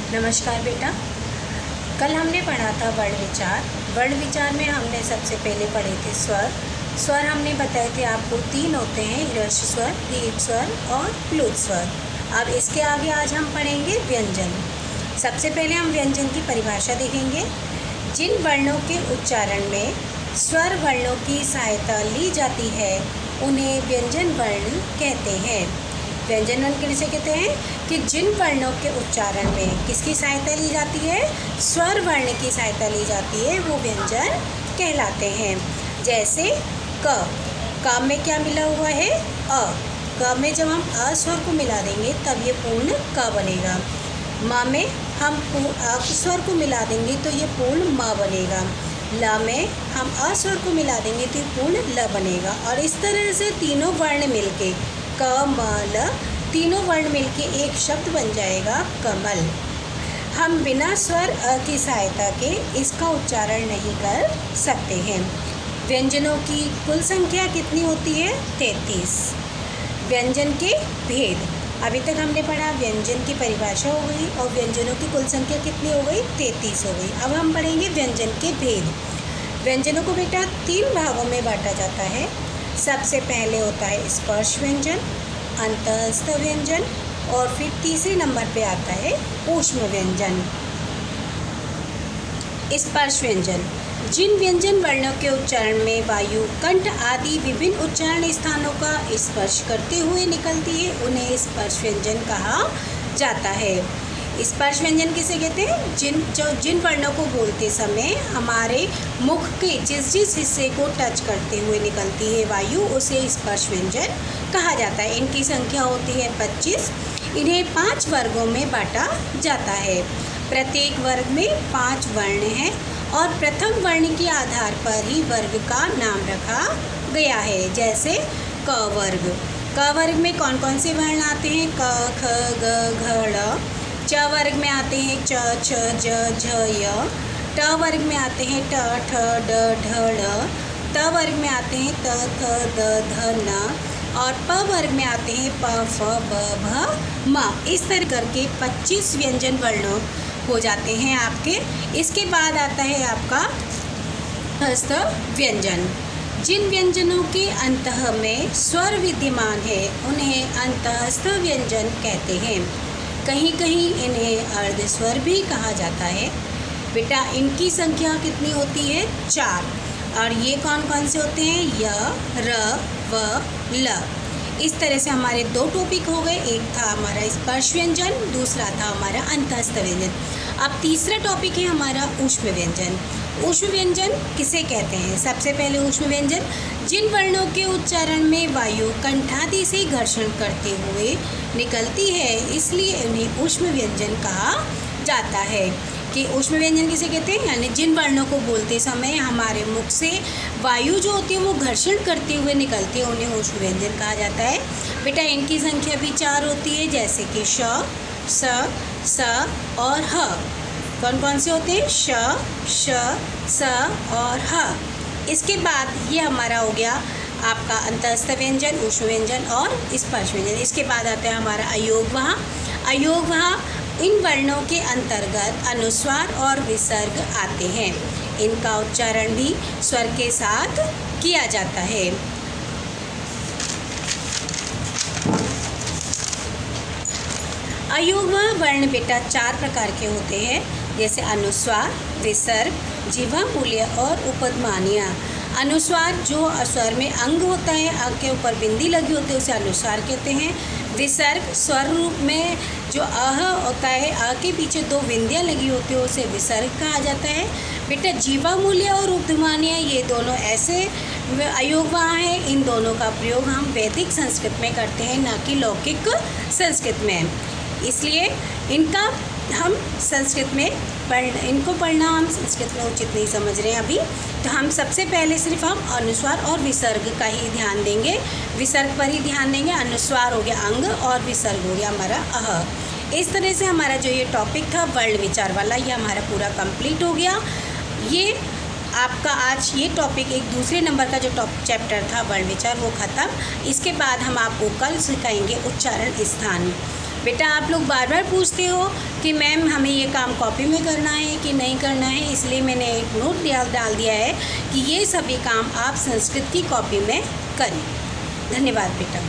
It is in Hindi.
नमस्कार बेटा। कल हमने पढ़ा था वर्ण विचार। वर्ण विचार में हमने सबसे पहले पढ़े थे स्वर। स्वर हमने बताए थे आपको 3 होते हैं, ह्रस्व स्वर, दीर्घ स्वर और प्लुत स्वर। अब इसके आगे आज हम पढ़ेंगे व्यंजन। सबसे पहले हम व्यंजन की परिभाषा देखेंगे। जिन वर्णों के उच्चारण में स्वर वर्णों की सहायता ली जाती है उन्हें व्यंजन वर्ण कहते हैं। व्यंजन वर्ण किसे कहते हैं कि जिन वर्णों के उच्चारण में किसकी सहायता ली जाती है, स्वर वर्ण की सहायता ली जाती है, वो व्यंजन कहलाते हैं। जैसे क में क्या मिला हुआ है, अ। क में जब हम अ स्वर को मिला देंगे तब ये पूर्ण क बनेगा। म में हम अ स्वर को मिला देंगे तो ये पूर्ण म बनेगा। ल में हम अ स्वर को मिला देंगे तो ये पूर्ण ल बनेगा। और इस तरह से तीनों वर्ण मिलके क म ल तीनों वर्ण मिलके एक शब्द बन जाएगा कमल। हम बिना स्वर अ की सहायता के इसका उच्चारण नहीं कर सकते हैं। व्यंजनों की कुल संख्या कितनी होती है? 33। व्यंजन के भेद, अभी तक हमने पढ़ा व्यंजन की परिभाषा हो गई और व्यंजनों की कुल संख्या कितनी हो गई? 33 हो गई। अब हम पढ़ेंगे व्यंजन के भेद। व्यंजनों को बेटा 3 भागों में बांटा जाता है। सबसे पहले होता है स्पर्श व्यंजन, अंतःस्थ व्यंजन और फिर तीसरे नंबर पे आता है ऊष्म व्यंजन। स्पर्श व्यंजन, जिन व्यंजन वर्णों के उच्चारण में वायु, कंठ आदि विभिन्न उच्चारण स्थानों का स्पर्श करते हुए निकलती है उन्हें स्पर्श व्यंजन कहा जाता है। स्पर्श व्यंजन किसे कहते हैं? जिन वर्णों को बोलते समय हमारे मुख के जिस हिस्से को टच करते हुए निकलती है वायु, उसे स्पर्श व्यंजन कहा जाता है। इनकी संख्या होती है 25। इन्हें 5 वर्गों में बांटा जाता है। प्रत्येक वर्ग में 5 वर्ण हैं और प्रथम वर्ण के आधार पर ही वर्ग का नाम रखा गया है। जैसे क वर्ग। क वर्ग में कौन कौन से वर्ण आते हैं? क, ख, ग, घ, ड़। च वर्ग में आते हैं च, छ, ज, झ, य। ट वर्ग में आते हैं ट, ठ, ड, ढ, ढ़। त वर्ग में आते हैं त, थ, द, ध, न। और प वर्ग में आते हैं प, फ, ब, भ, म। इस तरह करके 25 व्यंजन वर्ण हो जाते हैं आपके। इसके बाद आता है आपका अंतःस्थ व्यंजन। जिन व्यंजनों के अंतः में स्वर विद्यमान है उन्हें अंतःस्थ व्यंजन कहते हैं। कहीं कहीं इन्हें अर्धस्वर भी कहा जाता है। बेटा इनकी संख्या कितनी होती है? 4। और ये कौन कौन से होते हैं? य, र, व, ल। इस तरह से हमारे 2 टॉपिक हो गए। एक था हमारा स्पर्श व्यंजन, दूसरा था हमारा अंतःस्थ व्यंजन। अब तीसरा टॉपिक है हमारा ऊष्म व्यंजन। ऊष्म व्यंजन किसे कहते हैं? सबसे पहले ऊष्म व्यंजन, जिन वर्णों के उच्चारण में वायु कंठादि से घर्षण करते हुए निकलती है इसलिए उन्हें ऊष्म व्यंजन कहा जाता है। कि ऊष्म व्यंजन किसे कहते हैं? यानी जिन वर्णों को बोलते समय हमारे मुख से वायु जो होती है वो घर्षण करते हुए निकलती है, उन्हें ऊष्म व्यंजन कहा जाता है। बेटा इनकी संख्या भी 4 होती है। जैसे कि श, स और ह। कौन कौन से होते हैं? श, स और ह। इसके बाद ये हमारा हो गया आपका अंतःस्थ व्यंजन, ऊष्म व्यंजन और स्पर्श व्यंजन। इसके बाद आता है हमारा अयोगवाह। अयोगवाह इन वर्णों के अंतर्गत अनुस्वार और विसर्ग आते हैं। इनका उच्चारण भी स्वर के साथ किया जाता है। अयोगवाह वर्ण बेटा 4 प्रकार के होते हैं। जैसे अनुस्वार, विसर्ग, जिह्वा मूल्य और उपध्मानीय। अनुस्वार जो स्वर में अंग होता है, अंग के ऊपर बिंदी लगी होती है उसे अनुस्वार कहते हैं। विसर्ग स्वर रूप में जो अह होता है, अ के पीछे 2 बिंदियाँ लगी होती है उसे विसर्ग कहा जाता है। बेटा जिह्वा मूल्य और उपध्मानीय ये दोनों ऐसे अयोगवाह हैं, इन दोनों का प्रयोग हम वैदिक संस्कृत में करते हैं, ना कि लौकिक संस्कृत में। इसलिए इनका हम संस्कृत में इनको पढ़ना हम संस्कृत में उचित नहीं समझ रहे हैं अभी। तो हम सबसे पहले सिर्फ हम अनुस्वार और विसर्ग का ही ध्यान देंगे, विसर्ग पर ही ध्यान देंगे। अनुस्वार हो गया अंग और विसर्ग हो गया हमारा अह। इस तरह से हमारा जो ये टॉपिक था वर्ण विचार वाला, ये हमारा पूरा कंप्लीट हो गया। ये आपका आज ये टॉपिक एक दूसरे नंबर का जो चैप्टर था वर्ण विचार वो ख़त्म। इसके बाद हम आपको कल सिखाएंगे उच्चारण स्थान। बेटा आप लोग बार बार पूछते हो कि मैम हमें ये काम कॉपी में करना है कि नहीं करना है, इसलिए मैंने एक नोट डाल दिया है कि ये सभी काम आप संस्कृत की कॉपी में करें। धन्यवाद बेटा।